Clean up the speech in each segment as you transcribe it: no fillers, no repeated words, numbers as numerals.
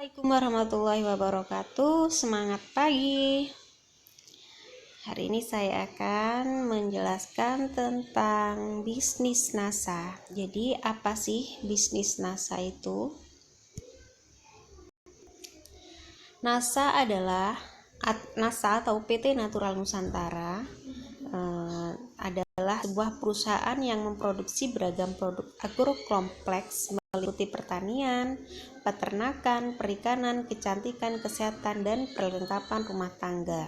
Assalamualaikum warahmatullahi wabarakatuh. Semangat pagi. Hari ini saya akan menjelaskan tentang bisnis NASA. Jadi apa sih bisnis NASA itu? NASA atau PT Natural Nusantara adalah sebuah perusahaan yang memproduksi beragam produk agrokompleks meliputi pertanian, peternakan, perikanan, kecantikan, kesehatan, dan perlengkapan rumah tangga.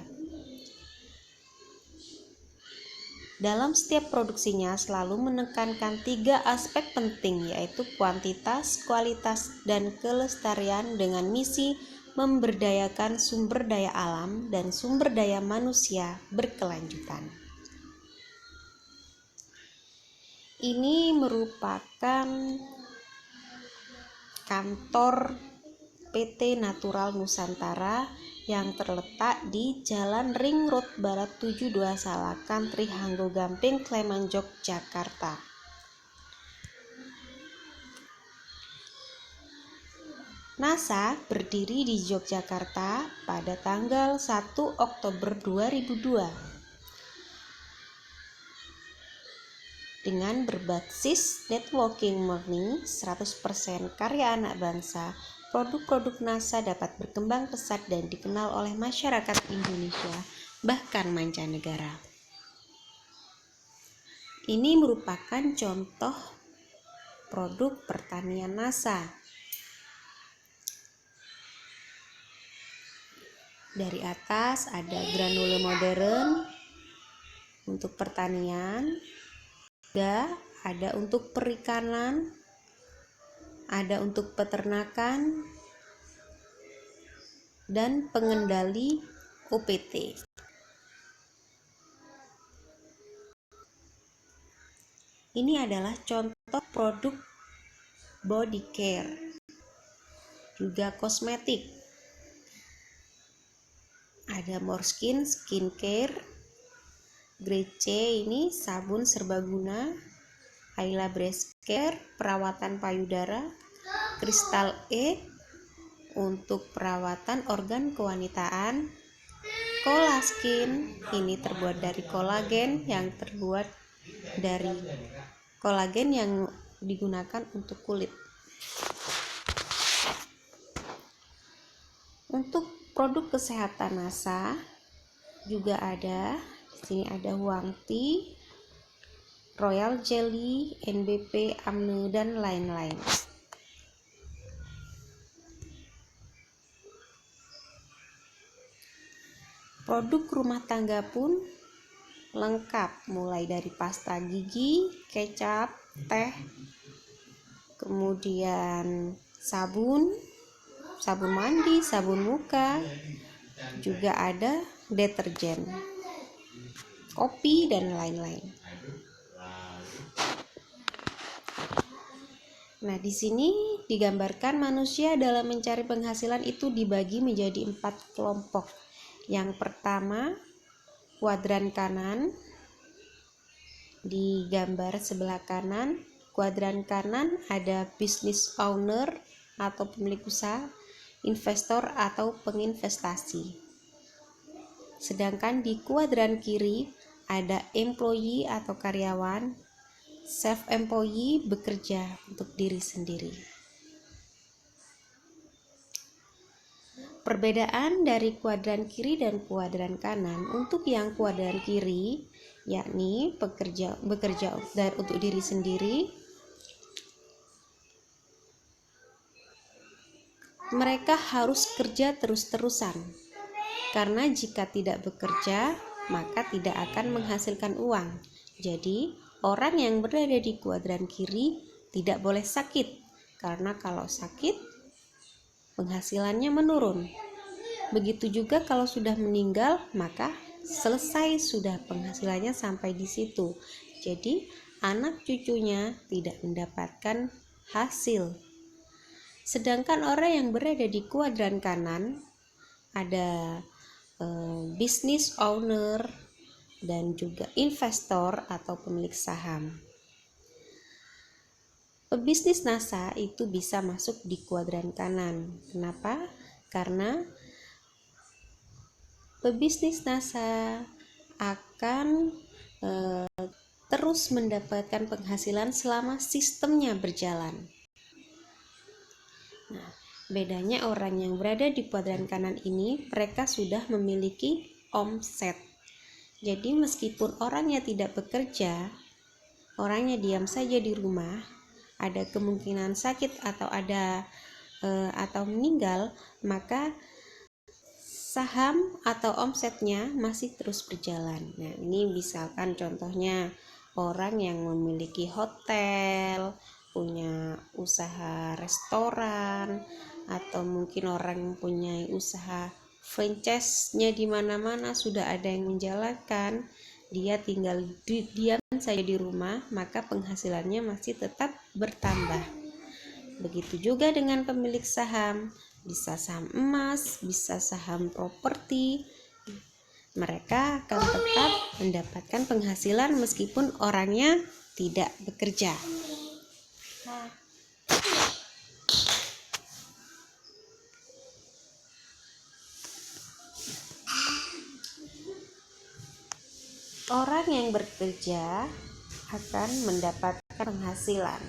Dalam setiap produksinya selalu menekankan 3 aspek penting, yaitu kuantitas, kualitas, dan kelestarian dengan misi memberdayakan sumber daya alam dan sumber daya manusia berkelanjutan. Ini merupakan kantor PT Natural Nusantara yang terletak di Jalan Ring Road Barat 72 Salakan, Trihanggo Gamping, Kleman, Yogyakarta. NASA berdiri di Yogyakarta pada tanggal 1 Oktober 2002 dengan berbasis networking murni 100% karya anak bangsa. Produk-produk NASA dapat berkembang pesat dan dikenal oleh masyarakat Indonesia, bahkan mancanegara. Ini merupakan contoh produk pertanian NASA. Dari atas ada granula modern untuk pertanian, ada untuk perikanan, ada untuk peternakan, dan pengendali OPT. Ini adalah contoh produk body care, juga kosmetik. Ada Morskin skincare, Grade C ini sabun serbaguna, Ayla Breast Care perawatan payudara, Kristal E untuk perawatan organ kewanitaan, Kolaskin ini terbuat dari kolagen yang digunakan untuk kulit. Untuk produk kesehatan NASA juga ada. Di sini ada Huang Tea, Royal Jelly, NBP, Amne, dan lain-lain. Produk rumah tangga pun lengkap, mulai dari pasta gigi, kecap, teh, kemudian sabun mandi, sabun muka, juga ada deterjen, kopi, dan lain-lain. Nah, di sini digambarkan manusia dalam mencari penghasilan itu dibagi menjadi 4 kelompok. Yang pertama, kuadran kanan. Di gambar sebelah kanan, kuadran kanan ada business owner atau pemilik usaha, investor atau penginvestasi. Sedangkan di kuadran kiri ada employee atau karyawan, self-employee bekerja untuk diri sendiri. Perbedaan dari kuadran kiri dan kuadran kanan, untuk yang kuadran kiri yakni bekerja untuk diri sendiri, mereka harus kerja terus-terusan, karena jika tidak bekerja maka tidak akan menghasilkan uang. Jadi orang yang berada di kuadran kiri tidak boleh sakit, karena kalau sakit penghasilannya menurun. Begitu juga kalau sudah meninggal, maka selesai sudah penghasilannya sampai di situ. Jadi anak cucunya tidak mendapatkan hasil. Sedangkan orang yang berada di kuadran kanan ada business owner dan juga investor atau pemilik saham. pebisnis NASA itu bisa masuk di kuadran kanan. Kenapa? Karena pebisnis NASA akan terus mendapatkan penghasilan selama sistemnya berjalan. Nah, bedanya orang yang berada di kuadran kanan ini, mereka sudah memiliki omset. Jadi meskipun orangnya tidak bekerja, orangnya diam saja di rumah, ada kemungkinan sakit atau meninggal, maka saham atau omsetnya masih terus berjalan. Nah, ini misalkan contohnya orang yang memiliki hotel, punya usaha restoran, atau mungkin orang yang punya usaha franchise-nya di mana-mana sudah ada yang menjalankan, dia tinggal diam saja di rumah, maka penghasilannya masih tetap bertambah. Begitu juga dengan pemilik saham, bisa saham emas, bisa saham properti. Mereka akan tetap mendapatkan penghasilan meskipun orangnya tidak bekerja. Orang yang bekerja akan mendapatkan penghasilan.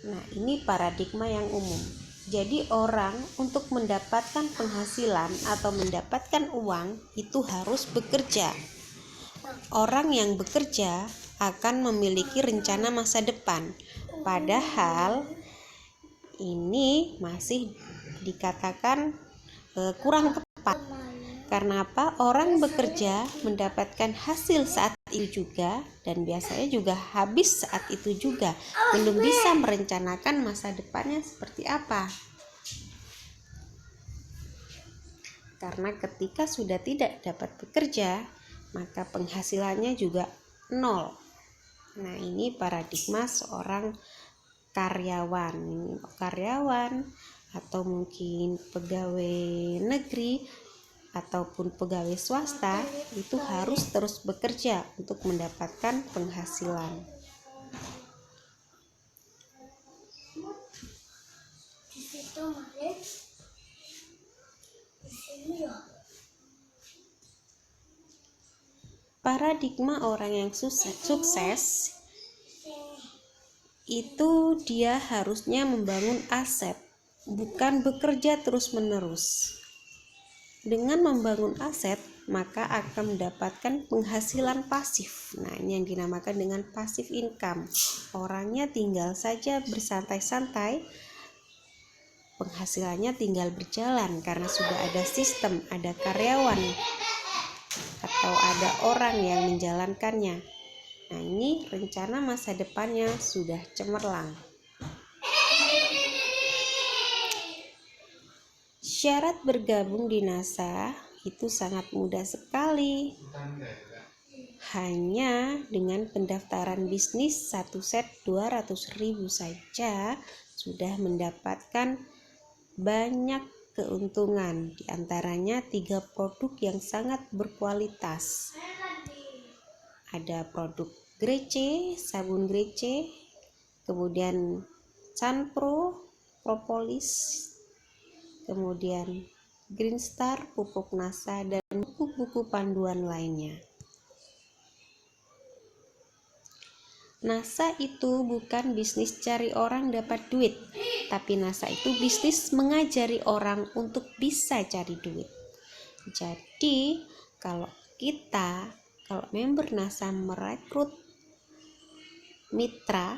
Nah, ini paradigma yang umum. Jadi orang untuk mendapatkan penghasilan atau mendapatkan uang itu harus bekerja. Orang yang bekerja akan memiliki rencana masa depan. Padahal ini masih dikatakan kurang tepat. Karena apa? Orang bekerja mendapatkan hasil saat itu juga, dan biasanya juga habis saat itu juga, belum bisa merencanakan masa depannya seperti apa. Karena ketika sudah tidak dapat bekerja, maka penghasilannya juga nol. Nah, ini paradigma seorang karyawan atau mungkin pegawai negeri ataupun pegawai swasta itu harus terus bekerja untuk mendapatkan penghasilan. Paradigma orang yang sukses itu dia harusnya membangun aset, bukan bekerja terus-menerus. Dengan membangun aset, maka akan mendapatkan penghasilan pasif. Nah, ini yang dinamakan dengan passive income. Orangnya tinggal saja bersantai-santai, penghasilannya tinggal berjalan karena sudah ada sistem, ada karyawan, atau ada orang yang menjalankannya. Nah, ini rencana masa depannya sudah cemerlang. Syarat bergabung di NASA itu sangat mudah sekali. Hanya dengan pendaftaran bisnis 1 set 200.000 saja sudah mendapatkan banyak keuntungan. Di antaranya 3 produk yang sangat berkualitas. Ada produk Grece, sabun Grece, kemudian Sunpro, propolis, kemudian Green Star, pupuk NASA, dan buku-buku panduan lainnya. NASA itu bukan bisnis cari orang dapat duit, tapi NASA itu bisnis mengajari orang untuk bisa cari duit. Jadi kalau member NASA merekrut mitra,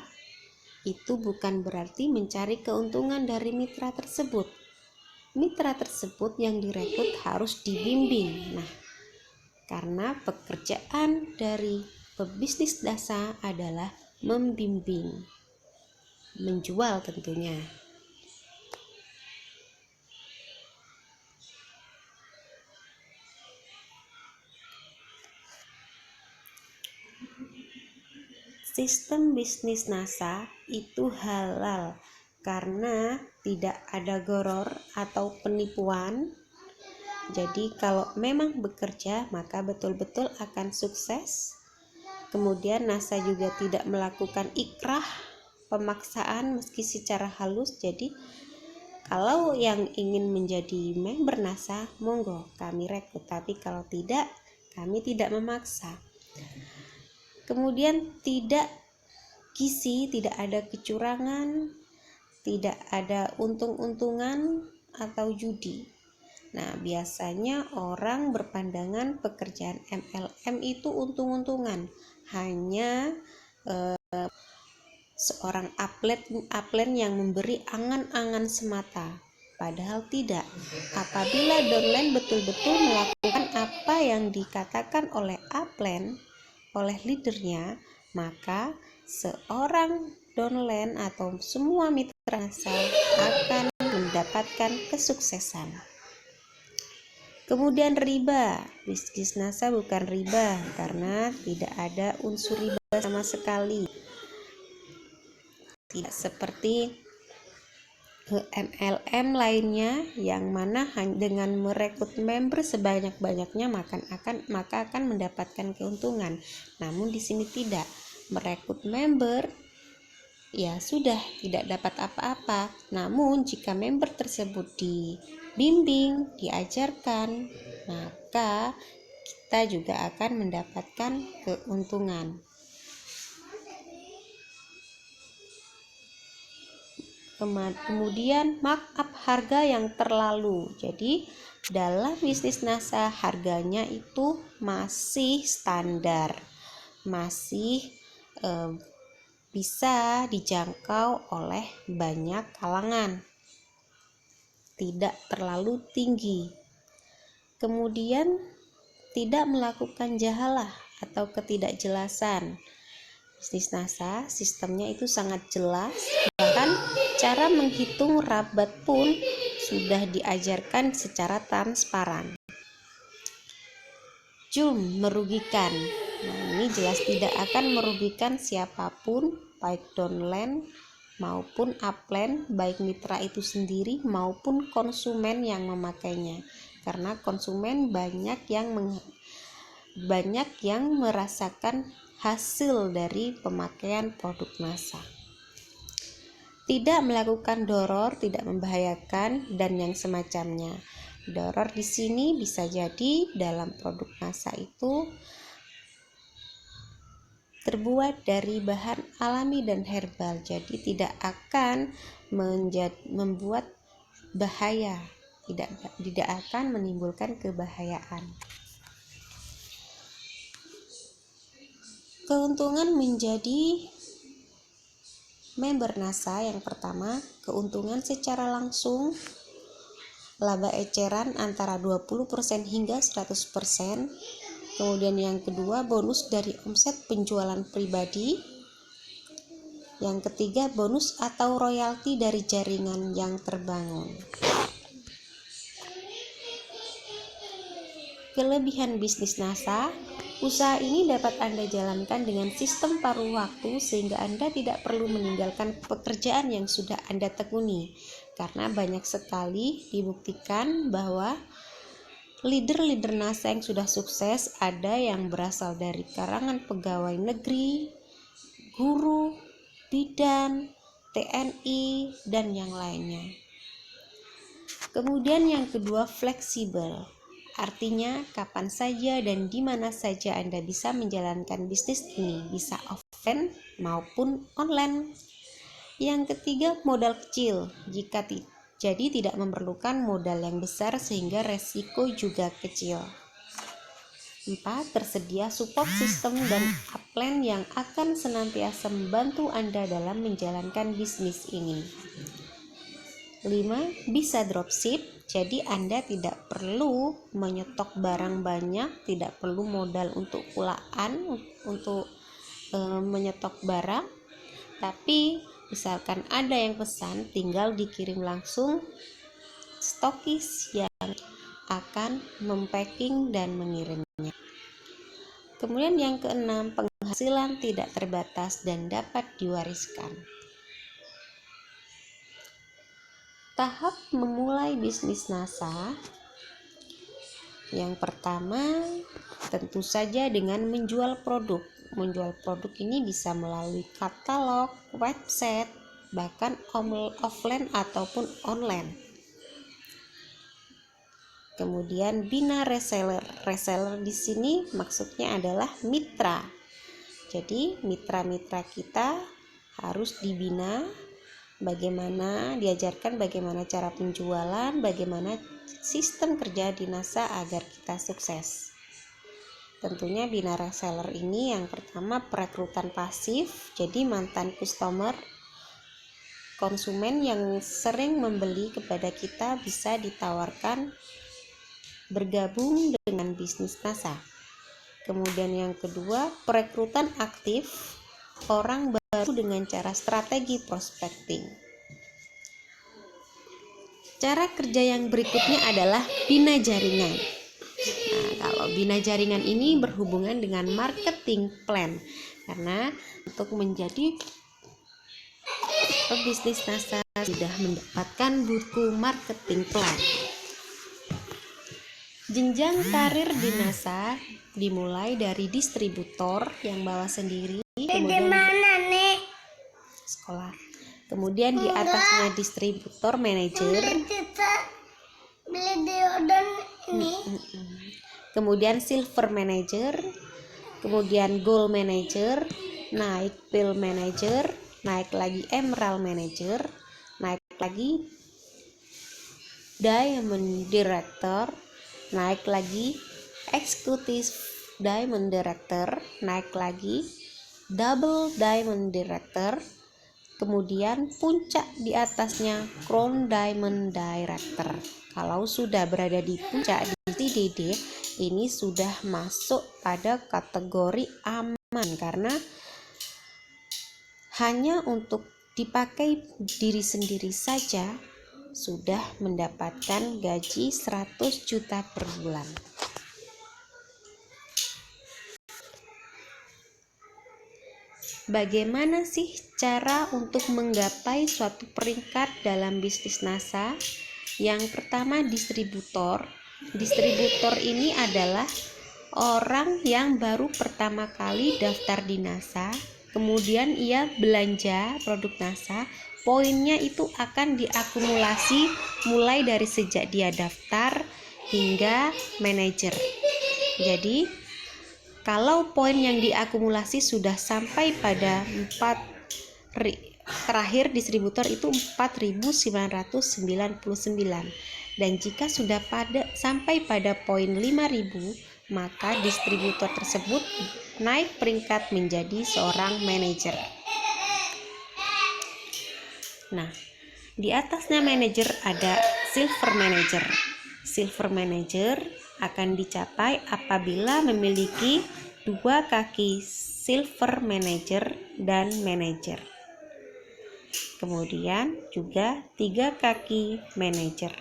itu bukan berarti mencari keuntungan dari mitra tersebut. Mitra tersebut yang direkrut harus dibimbing. Nah, karena pekerjaan dari pebisnis NASA adalah membimbing, menjual tentunya. Sistem bisnis NASA itu halal karena tidak ada goror atau penipuan. Jadi kalau memang bekerja maka betul-betul akan sukses. Kemudian NASA juga tidak melakukan ikrah pemaksaan meski secara halus. Jadi kalau yang ingin menjadi member NASA, monggo kami rekrut, tapi kalau tidak, kami tidak memaksa. Kemudian tidak gizi, tidak ada kecurangan, tidak ada untung-untungan atau judi. Nah, biasanya orang berpandangan pekerjaan MLM itu untung-untungan, hanya seorang upline yang memberi angan-angan semata. Padahal tidak. Apabila downline betul-betul melakukan apa yang dikatakan oleh upline, oleh leadernya, maka seorang downline atau semua mitra NASA akan mendapatkan kesuksesan. Kemudian riba. Bisnis NASA bukan riba karena tidak ada unsur riba sama sekali. Tidak seperti MLM lainnya yang mana dengan merekrut member sebanyak-banyaknya maka akan mendapatkan keuntungan. Namun di sini tidak. Merekrut member ya sudah tidak dapat apa-apa. Namun jika member tersebut dibimbing, diajarkan, maka kita juga akan mendapatkan keuntungan. Kemudian markup harga yang terlalu. Jadi dalam bisnis NASA harganya itu masih standar, masih bisa dijangkau oleh banyak kalangan, tidak terlalu tinggi. Kemudian tidak melakukan jahalah atau ketidakjelasan. Bisnis NASA sistemnya itu sangat jelas, bahkan cara menghitung rabat pun sudah diajarkan secara transparan. Jum, merugikan. Nah, ini jelas tidak akan merugikan siapapun, baik downline maupun upline, baik mitra itu sendiri maupun konsumen yang memakainya. Karena konsumen banyak yang merasakan hasil dari pemakaian produk NASA. Tidak melakukan doror, tidak membahayakan, dan yang semacamnya. Doror di sini bisa jadi dalam produk NASA itu terbuat dari bahan alami dan herbal, jadi tidak akan membuat bahaya, tidak akan menimbulkan kebahayaan. Keuntungan menjadi member NASA yang pertama, keuntungan secara langsung, laba eceran antara 20% hingga 100%. Kemudian yang kedua, bonus dari omset penjualan pribadi. Yang ketiga, bonus atau royalti dari jaringan yang terbangun. Kelebihan bisnis NASA. Usaha ini dapat Anda jalankan dengan sistem paruh waktu sehingga Anda tidak perlu meninggalkan pekerjaan yang sudah Anda tekuni. Karena banyak sekali dibuktikan bahwa leader-leader NASA yang sudah sukses ada yang berasal dari kalangan pegawai negeri, guru, bidan, TNI, dan yang lainnya. Kemudian yang kedua, fleksibel. Artinya kapan saja dan di mana saja Anda bisa menjalankan bisnis ini, bisa offline maupun online. Yang ketiga, modal kecil. Jadi tidak memerlukan modal yang besar sehingga resiko juga kecil. 4. Tersedia support system dan upline yang akan senantiasa membantu Anda dalam menjalankan bisnis ini. 5. Bisa dropship. Jadi Anda tidak perlu menyetok barang banyak, tidak perlu modal untuk kulaan untuk menyetok barang. Tapi misalkan ada yang pesan, tinggal dikirim langsung stokis yang akan mempacking dan mengirimnya. Kemudian yang keenam, penghasilan tidak terbatas dan dapat diwariskan. Tahap memulai bisnis NASA. Yang pertama, tentu saja dengan menjual produk. menjual produk ini bisa melalui katalog, website, bahkan offline ataupun online. Kemudian bina reseller. Reseller di sini maksudnya adalah mitra. Jadi mitra-mitra kita harus dibina, diajarkan bagaimana cara penjualan, bagaimana sistem kerja di NASA agar kita sukses. Tentunya bina reseller ini yang pertama perekrutan pasif, jadi mantan customer, konsumen yang sering membeli kepada kita bisa ditawarkan bergabung dengan bisnis NASA. Kemudian yang kedua, perekrutan aktif orang baru dengan cara strategi prospecting. Cara kerja yang berikutnya adalah bina jaringan. Nah, kalau bina jaringan ini berhubungan dengan marketing plan, karena untuk menjadi pebisnis NASA sudah mendapatkan buku marketing plan. Jenjang karir di NASA dimulai dari distributor yang bawa sendiri, kemudian sekolah, kemudian di atasnya distributor manajer, kemudian silver manager, kemudian gold manager, naik pearl manager, naik lagi emerald manager, naik lagi diamond director, naik lagi executive diamond director, naik lagi double diamond director, kemudian puncak di atasnya crown diamond director. Kalau sudah berada di puncak di CDD, ini sudah masuk pada kategori aman, karena hanya untuk dipakai diri sendiri saja sudah mendapatkan gaji 100 juta per bulan. Bagaimana sih cara untuk menggapai suatu peringkat dalam bisnis NASA? Yang pertama, distributor. Distributor ini adalah orang yang baru pertama kali daftar di NASA, kemudian ia belanja produk NASA. Poinnya itu akan diakumulasi mulai dari sejak dia daftar hingga manajer. Jadi kalau poin yang diakumulasi sudah sampai pada terakhir distributor itu 4.999, dan jika sudah sampai pada poin 5.000, maka distributor tersebut naik peringkat menjadi seorang manajer. Nah, di atasnya manajer ada silver manager. Silver manager akan dicapai apabila memiliki 2 kaki silver manager dan manager. Kemudian juga 3 kaki manager.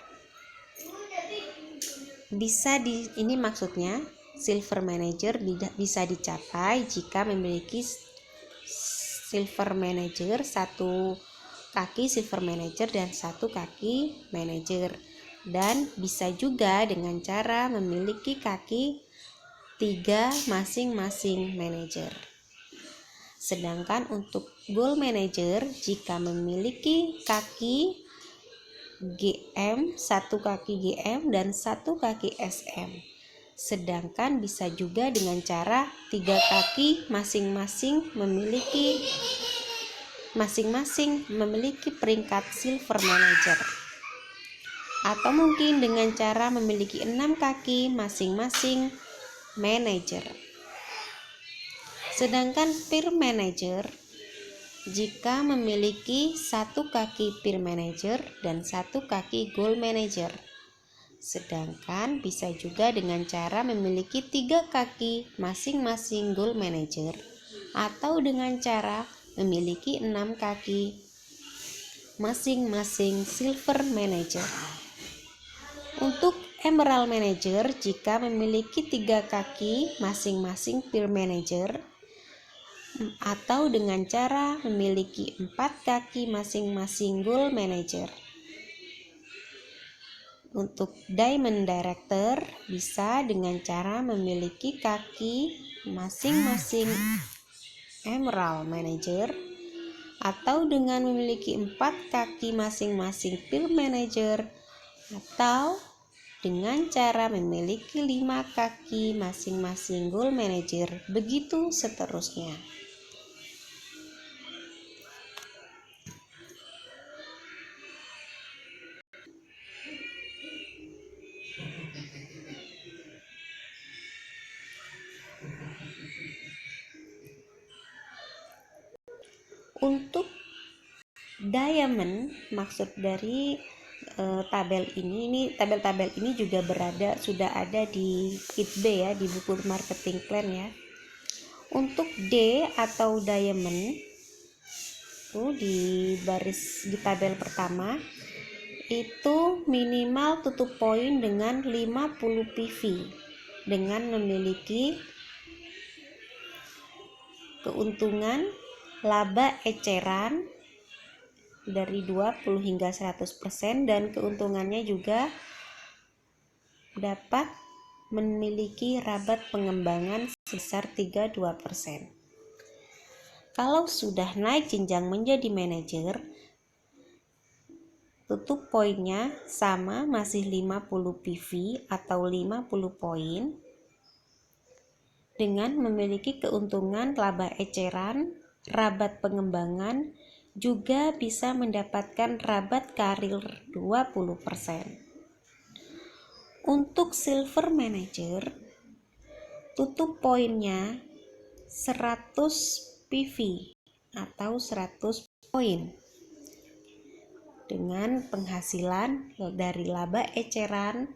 Ini maksudnya silver manager bisa dicapai jika memiliki silver manager 1 kaki silver manager dan 1 kaki manager, dan bisa juga dengan cara memiliki kaki 3 masing-masing manager. Sedangkan untuk gold manager jika memiliki kaki GM, 1 kaki GM dan 1 kaki SM. Sedangkan bisa juga dengan cara 3 kaki masing-masing memiliki peringkat silver manager, atau mungkin dengan cara memiliki 6 kaki masing-masing manager. Sedangkan peer manager jika memiliki 1 kaki peer manager dan 1 kaki gold manager. Sedangkan bisa juga dengan cara memiliki 3 kaki masing-masing gold manager, atau dengan cara memiliki 6 kaki masing-masing silver manager. Untuk emerald manager jika memiliki 3 kaki masing-masing peer manager, atau dengan cara memiliki 4 kaki masing-masing gold manager. Untuk diamond director bisa dengan cara memiliki kaki masing-masing Emerald Manager, atau dengan memiliki 4 kaki masing-masing Pearl Manager, atau dengan cara memiliki 5 kaki masing-masing Gold Manager, begitu seterusnya. Untuk diamond, maksud dari tabel ini tabel-tabel ini juga sudah ada di kit B ya, di buku marketing plan ya. Untuk D atau diamond itu di tabel pertama itu minimal tutup poin dengan 50 PV dengan memiliki keuntungan laba eceran dari 20 hingga 100% dan keuntungannya juga dapat memiliki rabat pengembangan sebesar 32%. Kalau sudah naik jenjang menjadi manajer, tutup poinnya sama, masih 50 PV atau 50 poin dengan memiliki keuntungan laba eceran, rabat pengembangan, juga bisa mendapatkan rabat karir 20%. Untuk silver manager, tutup poinnya 100 PV atau 100 poin dengan penghasilan dari laba eceran,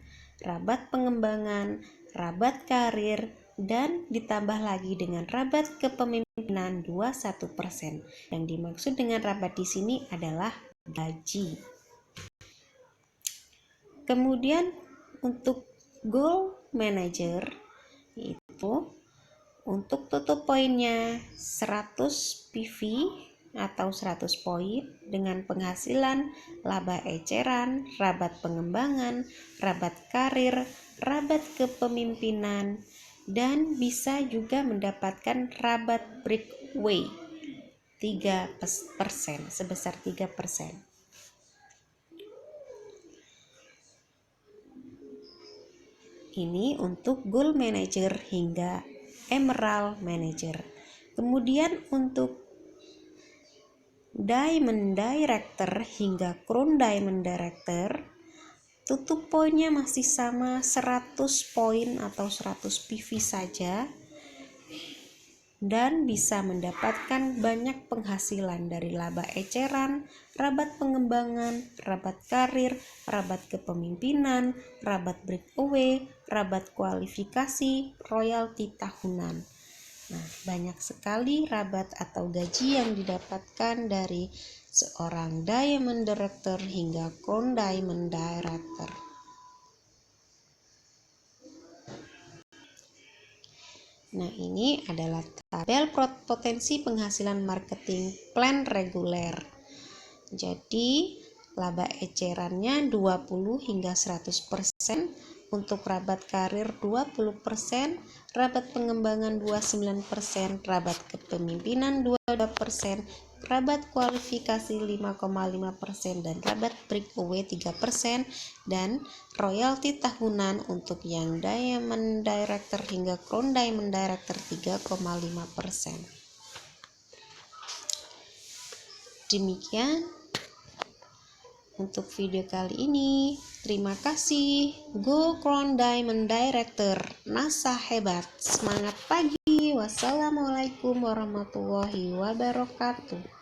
rabat pengembangan, rabat karir, dan ditambah lagi dengan rabat kepemimpinan 21%. Yang dimaksud dengan rabat di sini adalah gaji. Kemudian untuk gold manager itu untuk tutup poinnya 100 PV atau 100 poin dengan penghasilan laba eceran, rabat pengembangan, rabat karir, rabat kepemimpinan, dan bisa juga mendapatkan rabat breakaway 3% sebesar 3%. Ini untuk gold manager hingga emerald manager. Kemudian untuk diamond director hingga crown diamond director, tutup poinnya masih sama, 100 poin atau 100 PV saja, dan bisa mendapatkan banyak penghasilan dari laba eceran, rabat pengembangan, rabat karir, rabat kepemimpinan, rabat breakaway, rabat kualifikasi, royalti tahunan. Nah, banyak sekali rabat atau gaji yang didapatkan dari seorang diamond director hingga crown diamond director. Nah, ini adalah tabel potensi penghasilan marketing plan reguler. Jadi, laba ecerannya 20 hingga 100%, untuk rabat karir 20%, rabat pengembangan 29%, rabat kepemimpinan 22%, rabat kualifikasi 5,5%, dan rabat breakaway 3%, dan royalti tahunan untuk yang diamond director hingga crown diamond director 3,5%. Demikian untuk video kali ini. Terima kasih. Go Crown Diamond Director, NASA hebat. Semangat pagi. Wassalamualaikum warahmatullahi wabarakatuh.